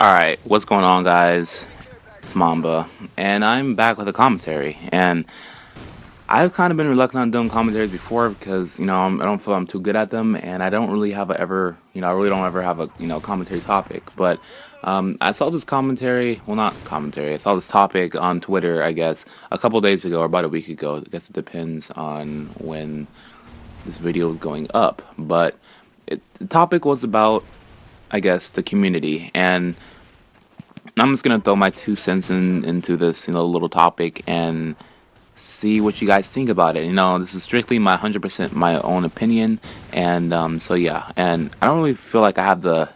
Alright, what's going on, guys? It's Mamba, and I'm back with a commentary. And I've kind of been reluctant on doing commentaries before because, I don't feel I'm too good at them, and I don't really have a ever, I really don't ever have a, commentary topic. But I saw this commentary, well, not commentary, I saw this topic on Twitter, I guess, a couple days ago or about a week ago. I guess it depends on when this video is going up. But the topic was about, I guess, the community. And I'm just gonna throw my 2 cents into this, little topic and see what you guys think about it. This is strictly my 100% my own opinion, and so yeah. And I don't really feel like I have the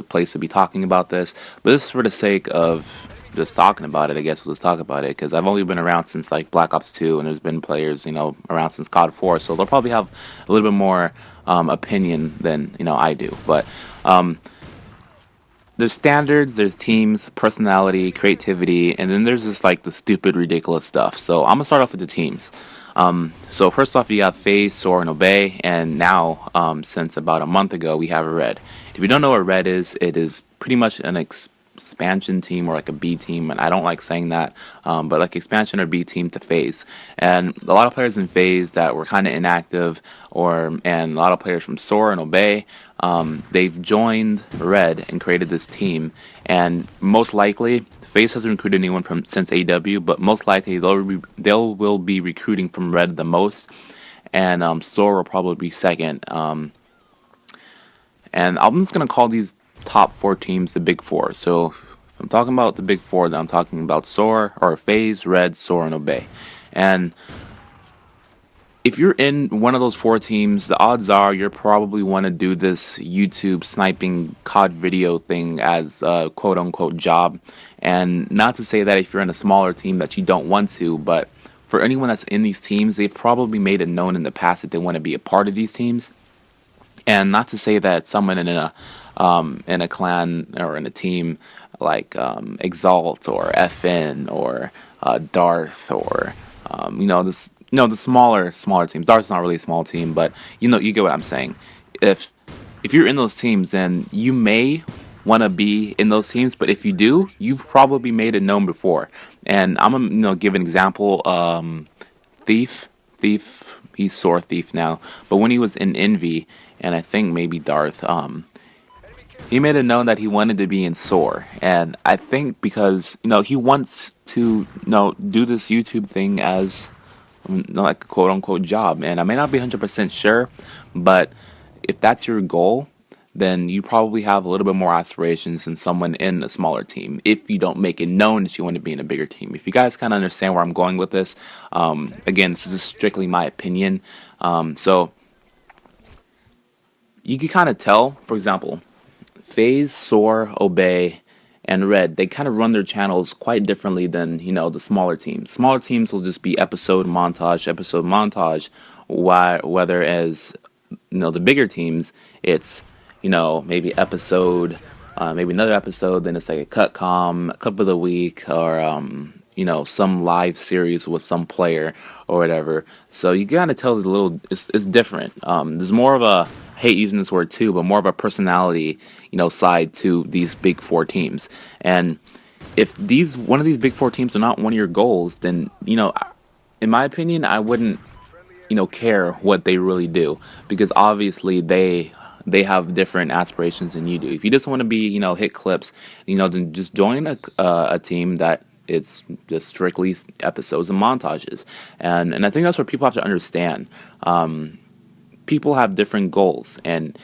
place to be talking about this, but this is for the sake of just talking about it. I guess we'll just talk about it because I've only been around since like Black Ops 2, and there's been players, around since COD 4, so they'll probably have a little bit more opinion than I do, but. There's standards, there's teams, personality, creativity, and then there's just like the stupid, ridiculous stuff. So I'm gonna start off with the teams. So first off, you have FaZe, Soar, and Obey, and now, since about a month ago, we have Red. If you don't know what Red is, it is pretty much an expansion team or like a B team, and I don't like saying that, but like expansion or B team to FaZe. And a lot of players in FaZe that were kind of inactive, and a lot of players from Soar and Obey, they've joined Red and created this team. And most likely, FaZe hasn't recruited anyone from since AW, but most likely they'll be recruiting from Red the most, and Soar will probably be second. And I'm just gonna call these top four teams the Big Four. So if I'm talking about the Big Four, then I'm talking about Soar or FaZe, Red, Soar, and Obey. And if you're in one of those four teams, the odds are you're probably want to do this YouTube sniping COD video thing as a quote unquote job. And not to say that if you're in a smaller team that you don't want to, but for anyone that's in these teams, they've probably made it known in the past that they want to be a part of these teams. And not to say that someone in a clan or in a team like Exalt or FN or Darth or this the smaller teams. Darth's not really a small team, but you get what I'm saying. If you're in those teams, then you may want to be in those teams, but if you do, you've probably made it known before. And I'm gonna give an example. Thief, he's Soar Thief now, but when he was in Envy, and I think maybe Darth, he made it known that he wanted to be in Soar, and I think because he wants to do this YouTube thing as like a quote unquote job, and I may not be 100% sure, but if that's your goal, then you probably have a little bit more aspirations than someone in a smaller team if you don't make it known that you want to be in a bigger team. If you guys kind of understand where I'm going with this, again, this is just strictly my opinion. So you can kind of tell, for example, FaZe, Soar, Obey, and Red, they kind of run their channels quite differently than, the smaller teams. Smaller teams will just be episode montage, whether as, the bigger teams, it's, maybe episode, maybe another episode, then it's like a cut clip of the week, or, some live series with some player or whatever. So you gotta tell it's different. There's more of a, I hate using this word too, but more of a personality, side to these big four teams. And if one of these big four teams are not one of your goals, then, in my opinion, I wouldn't, care what they really do, because obviously they have different aspirations than you do. If you just want to be, hit clips, then just join a team that it's just strictly episodes and montages. And I think that's what people have to understand. People have different goals, and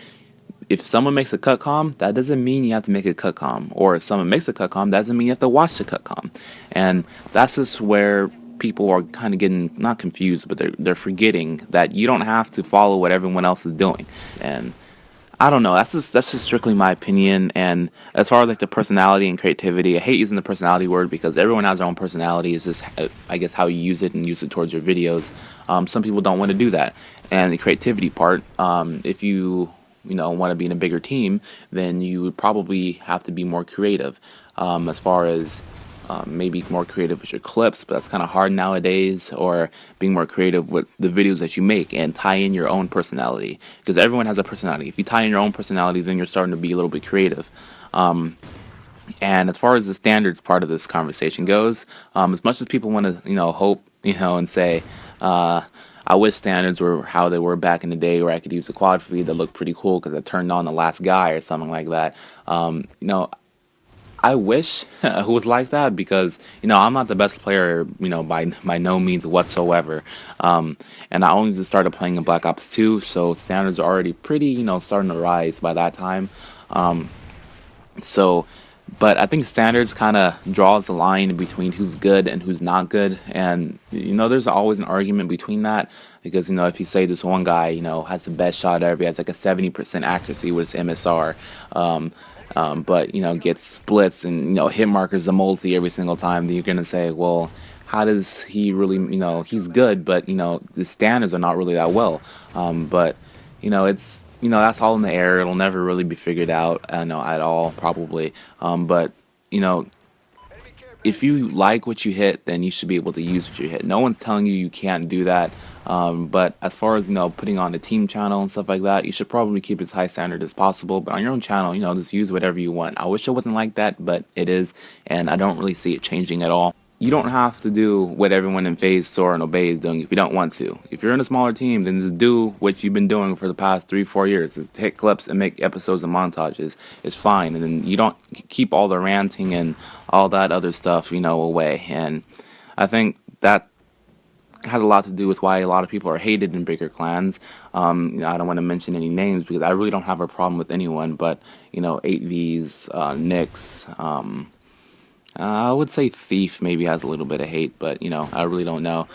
if someone makes a cutcom, that doesn't mean you have to make a cutcom. Or if someone makes a cutcom, that doesn't mean you have to watch the cutcom. And that's just where people are kind of getting, not confused, but they're forgetting that you don't have to follow what everyone else is doing. And I don't know. That's just strictly my opinion. And as far as like the personality and creativity, I hate using the personality word because everyone has their own personality. It's just, I guess, how you use it and use it towards your videos. Some people don't want to do that. And the creativity part, if you want to be in a bigger team, then you would probably have to be more creative. As far as maybe more creative with your clips, but that's kind of hard nowadays, or being more creative with the videos that you make and tie in your own personality, because everyone has a personality. If you tie in your own personality, then you're starting to be a little bit creative. And as far as the standards part of this conversation goes, as much as people want to, hope, and say, uh, I wish standards were how they were back in the day, where I could use a quad feed that looked pretty cool because I turned on the last guy or something like that. I wish it was like that because I'm not the best player, by no means whatsoever. And I only just started playing in Black Ops 2, so standards are already pretty, starting to rise by that time. Um, so, but I think standards kind of draws the line between who's good and who's not good, and there's always an argument between that because if you say this one guy has the best shot ever, he has like a 70% accuracy with his MSR, but gets splits and hit markers a multi every single time, then you're gonna say, well, how does he really? He's good, but the standards are not really that well. But it's that's all in the air. It'll never really be figured out, at all probably. But you know, if you like what you hit, then you should be able to use what you hit. No one's telling you you can't do that. But as far as putting on a team channel and stuff like that, you should probably keep it as high standard as possible. But on your own channel, just use whatever you want. I wish it wasn't like that, but it is, and I don't really see it changing at all. You don't have to do what everyone in FaZe, Sora, and Obey is doing if you don't want to. If you're in a smaller team, then just do what you've been doing for the past 3-4 years. Just take clips and make episodes and montages. It's fine, and then you don't keep all the ranting and all that other stuff, away. And I think that has a lot to do with why a lot of people are hated in bigger clans. I don't want to mention any names because I really don't have a problem with anyone, but 8Vs, Nyx. I would say Thief maybe has a little bit of hate, but I really don't know.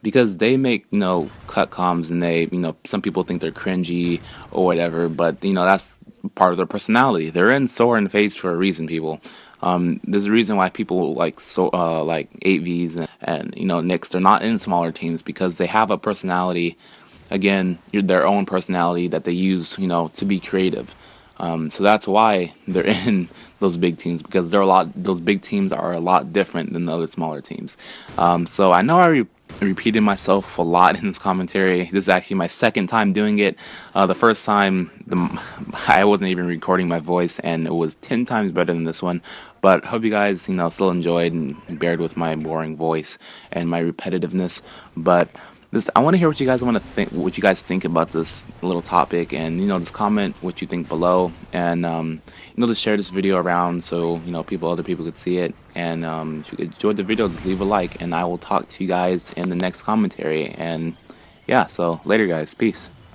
Because they make cut comms and they some people think they're cringy or whatever, but that's part of their personality. They're in Sora and FaZe for a reason, people. There's a reason why people like 8Vs and Nyx, they're not in smaller teams because they have a personality. Again, their own personality that they use to be creative. So that's why they're in those big teams because those big teams are a lot different than the other smaller teams. So I know I repeated myself a lot in this commentary. This is actually my second time doing it. The first time, I wasn't even recording my voice, and it was 10 times better than this one. But hope you guys, still enjoyed and bared with my boring voice and my repetitiveness. But I want to hear what you guys think about this little topic, and just comment what you think below, and just share this video around so other people could see it. And if you enjoyed the video, just leave a like, and I will talk to you guys in the next commentary. And yeah, so later, guys, peace.